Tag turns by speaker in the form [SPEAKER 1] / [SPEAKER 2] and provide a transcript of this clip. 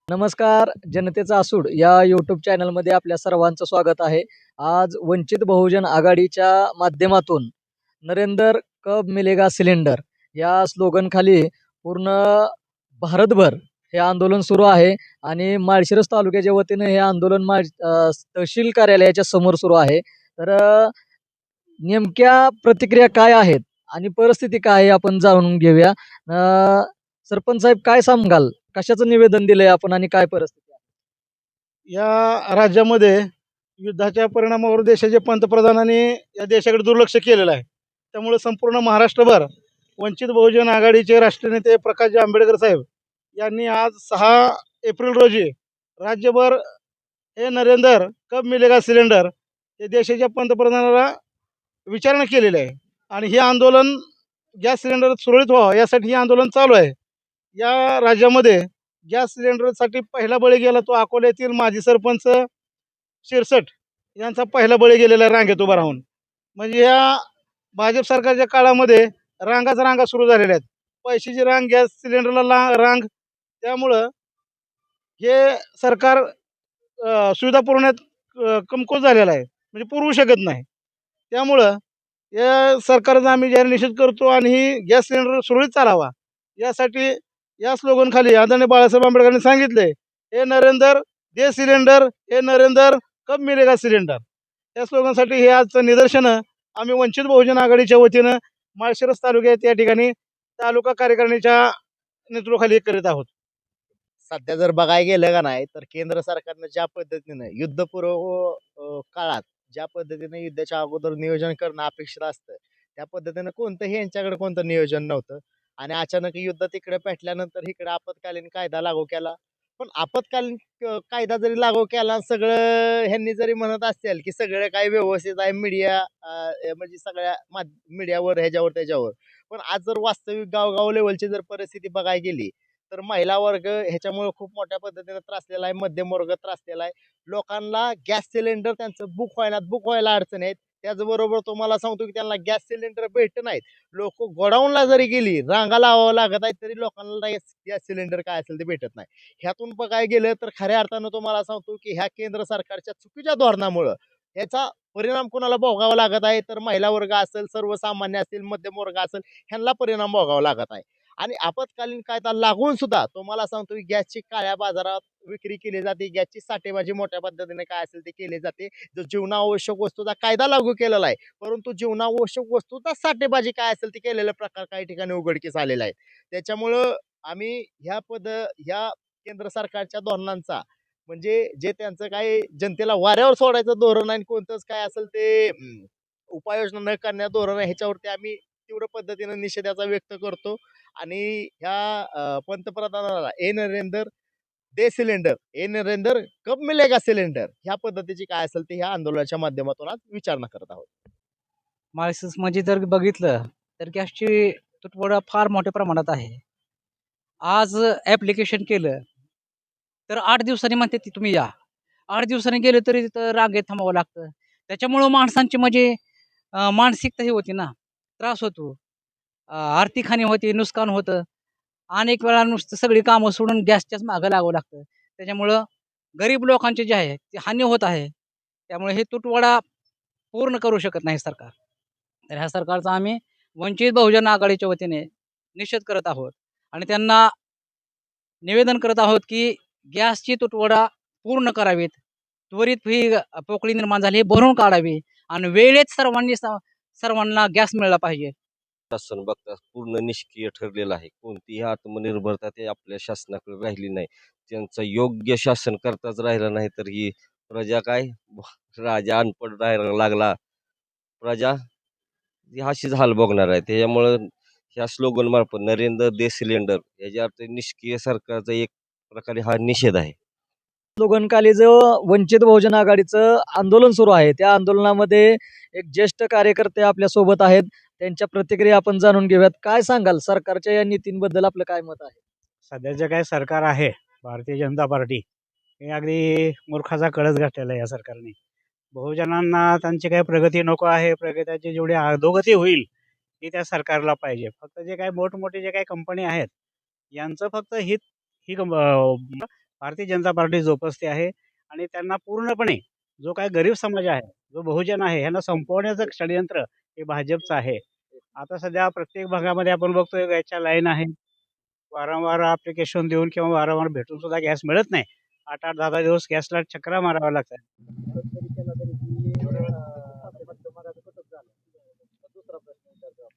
[SPEAKER 1] नमस्कार, जनतेचा आसूड या यूट्यूब चॅनलमध्ये आपल्या सर्वांचं स्वागत आहे. आज वंचित बहुजन आघाडीच्या माध्यमातून नरेंद्र कब मिलेगा सिलेंडर या स्लोगन खाली पूर्ण भारतभर हे आंदोलन सुरू आहे आणि माळशिरस तालुक्याच्या वतीने हे आंदोलन तहसील कार्यालयाच्या समोर सुरू आहे. तर नेमक्या प्रतिक्रिया काय आहेत आणि परिस्थिती काय आहे आपण जाणून घेऊया. सरपंच साहेब, काय सांगाल, कशाचं निवेदन दिलंय आपण आणि काय परिस्थिती आहे?
[SPEAKER 2] या राज्यामध्ये युद्धाच्या परिणामावर देशाचे पंतप्रधानांनी या देशाकडे दुर्लक्ष केलेलं आहे. त्यामुळे संपूर्ण महाराष्ट्रभर वंचित बहुजन आघाडीचे राष्ट्रीय नेते प्रकाश आंबेडकर साहेब यांनी आज 6 एप्रिल रोजी राज्यभर हे नरेंद्र कब मिलेगा सिलेंडर हे देशाच्या पंतप्रधानाला विचारणा केलेली आहे. आणि हे आंदोलन गॅस सिलेंडर सुरळीत व्हावं यासाठी हे आंदोलन चालू आहे. या राज्यामध्ये गॅस सिलेंडरसाठी पहिला बळी गेला तो अकोल्यातील माजी सरपंच शिरसट यांचा पहिला बळी गेलेला आहे रांगेत उभा राहून. म्हणजे या भाजप सरकारच्या काळामध्ये रांगा सुरू झालेल्या आहेत. पैशाची रांग, गॅस सिलेंडरला रांग. त्यामुळं हे सरकार सुविधा पुरवण्यात कमकुवत झालेलं आहे, म्हणजे पुरवू शकत नाही. त्यामुळं या सरकारचा आम्ही जाहीर निषेध करतो आणि ही गॅस सिलेंडर सुरळीत चालावा यासाठी या स्लोगन खाली आदरणीय बाळासाहेब आंबेडकरांनी सांगितले, हे नरेंद्र दे सिलेंडर, हे नरेंद्र कब मिलेगा सिलेंडर. या स्लोगनसाठी हे आजचं निदर्शनं आम्ही वंचित बहुजन आघाडीच्या वतीनं माळशिरस तालुक्यात या ठिकाणी तालुका कार्यकारिणीच्या नेतृत्वाखाली करीत आहोत.
[SPEAKER 3] सध्या जर बघायला गेलं का नाही तर केंद्र सरकारनं ज्या पद्धतीनं युद्धपूर्व काळात ज्या पद्धतीनं युद्धाच्या अगोदर नियोजन करणं अपेक्षित असतं त्या पद्धतीनं कोणतंही यांच्याकडे कोणतं नियोजन नव्हतं. आणि अचानक युद्ध तिकडे पेटल्यानंतर इकडे आपत्कालीन कायदा लागू केला. पण आपत्कालीन कायदा जरी लागू केला, सगळं ह्यांनी जरी म्हणत असेल की सगळं काही व्यवस्थित आहे, मीडिया म्हणजे सगळ्या मीडियावर ह्याच्यावर त्याच्यावर, पण आज जर वास्तविक गावगाव लेवलची जर परिस्थिती बघायला गेली तर महिला वर्ग ह्याच्यामुळे खूप मोठ्या पद्धतीने त्रासलेला आहे, मध्यम वर्ग त्रासलेला आहे. लोकांना गॅस सिलेंडर त्यांचं बुक व्हायला अडचण आहेत. त्याचबरोबर तुम्हाला सांगतो की त्यांना गॅस सिलेंडर भेटत नाहीत. लोक गोडाऊनला जरी गेली, रांगा लावावं लागत आहे, तरी लोकांना गॅस सिलेंडर काय असेल ते भेटत नाही. ह्यातून बघायला गेलं तर खऱ्या अर्थानं तुम्हाला सांगतो की ह्या केंद्र सरकारच्या चुकीच्या धोरणामुळं याचा परिणाम कोणाला भोगावा लागत आहे, तर महिला वर्ग असेल, सर्वसामान्य असेल, मध्यम वर्ग असेल, ह्यांना परिणाम भोगावा लागत आहे. आणि आपत्कालीन कायदा लागून सुद्धा तुम्हाला सांगतो की गॅसची काळ्या बाजारात विक्री केली जाते, गॅसची साठेबाजी मोठ्या पद्धतीने काय असेल ते केली जाते. जो जीवनावश्यक वस्तूचा कायदा लागू केलेला आहे, परंतु जीवनावश्यक वस्तूचा साठेबाजी काय असेल ते केलेला प्रकार काही ठिकाणी उघडकीस आलेला आहे. त्याच्यामुळं आम्ही ह्या केंद्र सरकारच्या धोरणांचा, म्हणजे जे त्यांचं काही जनतेला वाऱ्यावर सोडायचं धोरण आहे, कोणतंच काय असेल ते उपाययोजना न करण्या धोरण आहे, ह्याच्यावरती आम्ही तीव्र पद्धतीने निषेधाचा व्यक्त करतो. आणि ह्या पंतप्रधानाला ए नरेंद्र दे सिलेंडर, ए नरेंद्र कब मिलेगा सिलेंडर ह्या पद्धतीची काय असेल ते ह्या आंदोलनाच्या माध्यमातून आज विचारणा करत आहोत.
[SPEAKER 4] माळशिरस मध्ये जर बघितलं तर गॅसची तुटवडा फार मोठ्या प्रमाणात आहे. आज ॲप्लिकेशन केलं तर 8 दिवसांनी म्हणते ती तुम्ही या. 8 दिवसांनी गेले तरी तिथं रांगेत थांबावं लागतं. त्याच्यामुळं माणसांची म्हणजे मानसिकता ही होती ना, त्रास होतो. आर्थिक हानी होती, नुकसान होतं. अनेक वेळा नुसतं सगळी कामं सोडून गॅसच्याच मागं लागावं लागतं. त्याच्यामुळं गरीब लोकांचे जे आहे ते हानी होत आहे. त्यामुळे हे तुटवडा पूर्ण करू शकत नाही सरकार. तर ह्या सरकारचा आम्ही वंचित बहुजन आघाडीच्या वतीने निषेध करत आहोत आणि त्यांना निवेदन करत आहोत की गॅसची तुटवडा पूर्ण करावीत. त्वरित ही पोकळी निर्माण झाली भरून काढावी आणि वेळेत सर्वांना गॅस मिळाला पाहिजे.
[SPEAKER 5] शासन बघता पूर्ण निष्क्रिय ठरलेलं आहे. कोणतीही आत्मनिर्भरता ते आपल्या शासनाकडे राहिली नाही. त्यांचं योग्य शासन करताच राहिलं नाही तर ही प्रजा काय, राजा अनपड राहायला लागला, प्रजा अशीच हाल बघणार आहे. त्याच्यामुळं ह्या स्लोगन मार्फत नरेंद्र दे सिलेंडर याच्या अर्थ निष्क्रिय सरकारचा एक प्रकारे हा निषेध आहे.
[SPEAKER 1] स्लोगन खाली जो वंचित बहुजन आघाडीचं आंदोलन सुरू आहे त्या आंदोलनामध्ये एक ज्येष्ठ कार्यकर्ते आपल्या सोबत आहेत. त्यांच्या प्रतिक्रिया आपण जाणून घेऊयात. काय सांगाल, सरकारच्या या नीतींबद्दल आपलं काय मत आहे?
[SPEAKER 6] सध्याचं काय सरकार आहे भारतीय जनता पार्टी, हे अगदी मूर्खाचा कळस घातलेला आहे या सरकारने. बहुजनांना त्यांची काही प्रगती नको आहे. प्रगतीची जेवढी अधोगती होईल ही त्या सरकारला पाहिजे. फक्त जे काही मोठमोठे जे काही कंपनी आहेत, यांचं फक्त हित ही भारतीय जनता पार्टी जोपासते आहे आणि त्यांना पूर्णपणे जो काही गरीब समाज आहे, जो बहुजन आहे, ह्यांना संपवण्याचं षडयंत्र हे भाजपचं आहे. आता सध्या प्रत्येक भागामध्ये आपण बघतोय गॅसच्या लाईन आहेत. वारंवार ॲप्लिकेशन देऊन किंवा वारंवार भेटून सुद्धा गॅस मिळत नाही. 8-8, 10-10 दिवस गॅसला चकरा माराव्या लागतात.
[SPEAKER 1] दुसरा प्रश्न विचारतो आपण.